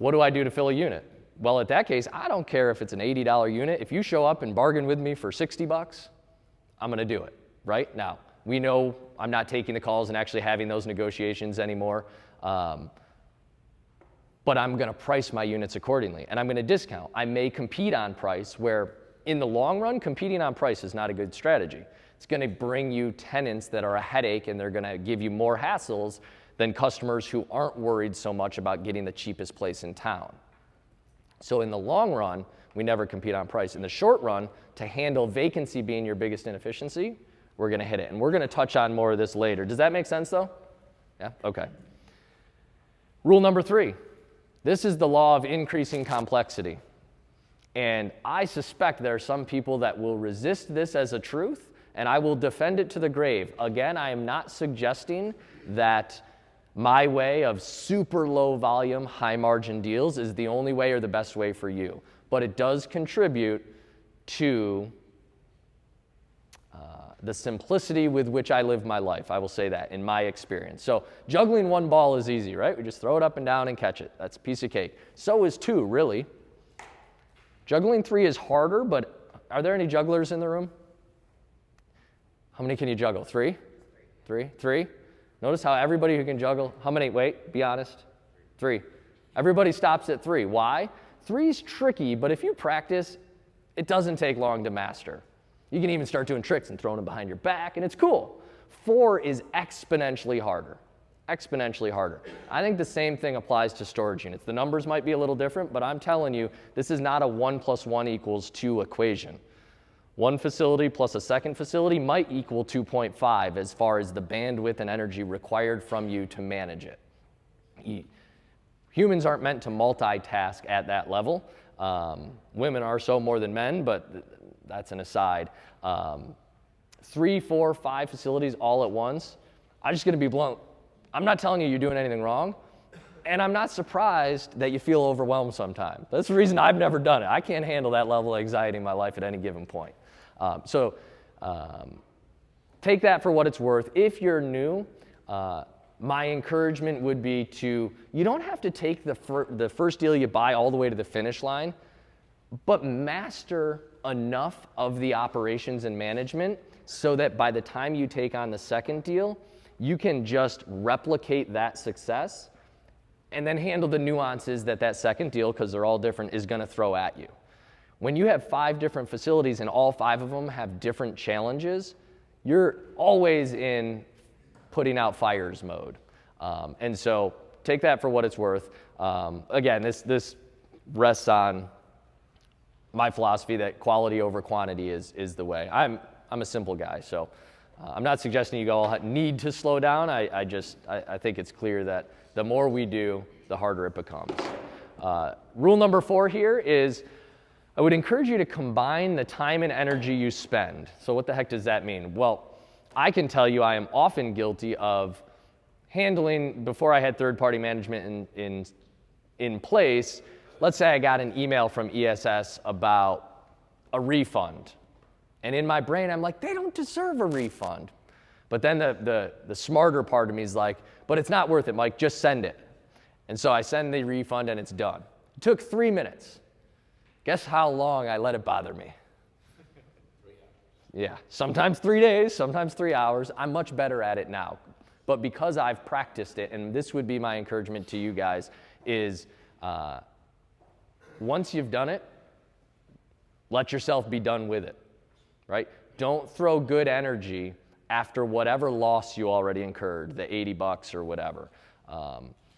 What do I do to fill a unit? Well, at that case, I don't care if it's an $80 unit. If you show up and bargain with me for 60 bucks, I'm going to do it, right? Now, we know I'm not taking the calls and actually having those negotiations anymore, but I'm going to price my units accordingly, and I'm going to discount. I may compete on price, where in the long run, competing on price is not a good strategy. It's going to bring you tenants that are a headache, and they're going to give you more hassles than customers who aren't worried so much about getting the cheapest place in town. So in the long run, we never compete on price. In the short run, to handle vacancy being your biggest inefficiency, we're going to hit it. And we're going to touch on more of this later. Does that make sense, though? Yeah? Okay. Rule number 3. This is the law of increasing complexity. And I suspect there are some people that will resist this as a truth, and I will defend it to the grave. Again, I am not suggesting that my way of super low volume, high margin deals is the only way or the best way for you. But it does contribute to the simplicity with which I live my life. I will say that in my experience. So juggling one ball is easy, right? We just throw it up and down and catch it. That's a piece of cake. So is 2, really. Juggling 3 is harder, but are there any jugglers in the room? How many can you juggle? 3? 3? Notice how everybody who can juggle, how many? Wait, be honest. 3. Everybody stops at 3. Why? 3's tricky, but if you practice, it doesn't take long to master. You can even start doing tricks and throwing them behind your back, and it's cool. 4 is exponentially harder. Exponentially harder. I think the same thing applies to storage units. The numbers might be a little different, but I'm telling you, this is not a 1 + 1 = 2 equation. One facility plus a second facility might equal 2.5 as far as the bandwidth and energy required from you to manage it. Humans aren't meant to multitask at that level. Women are so more than men, but that's an aside. 3, 4, 5 facilities all at once, I'm just going to be blunt. I'm not telling you you're doing anything wrong, and I'm not surprised that you feel overwhelmed sometimes. That's the reason I've never done it. I can't handle that level of anxiety in my life at any given point. Take that for what it's worth. If you're new, my encouragement would be you don't have to take the first deal you buy all the way to the finish line, but master enough of the operations and management so that by the time you take on the second deal, you can just replicate that success and then handle the nuances that second deal, because they're all different, is going to throw at you. When you have 5 different facilities and all 5 of them have different challenges, you're always in putting out fires mode. And so take that for what it's worth. Again, this rests on my philosophy that quality over quantity is the way. I'm a simple guy, so I'm not suggesting you all need to slow down. I think it's clear that the more we do, the harder it becomes. Rule number 4 here is I would encourage you to combine the time and energy you spend. So what the heck does that mean? Well, I can tell you I am often guilty of handling, before I had third-party management in place, let's say I got an email from ESS about a refund. And in my brain, I'm like, they don't deserve a refund. But then the smarter part of me is like, but it's not worth it, Mike, just send it. And so I send the refund and it's done. It took 3 minutes. Guess how long I let it bother me? Yeah, sometimes 3 days, sometimes 3 hours. I'm much better at it now. But because I've practiced it, and this would be my encouragement to you guys, is once you've done it, let yourself be done with it, right? Don't throw good energy after whatever loss you already incurred, the $80 or whatever.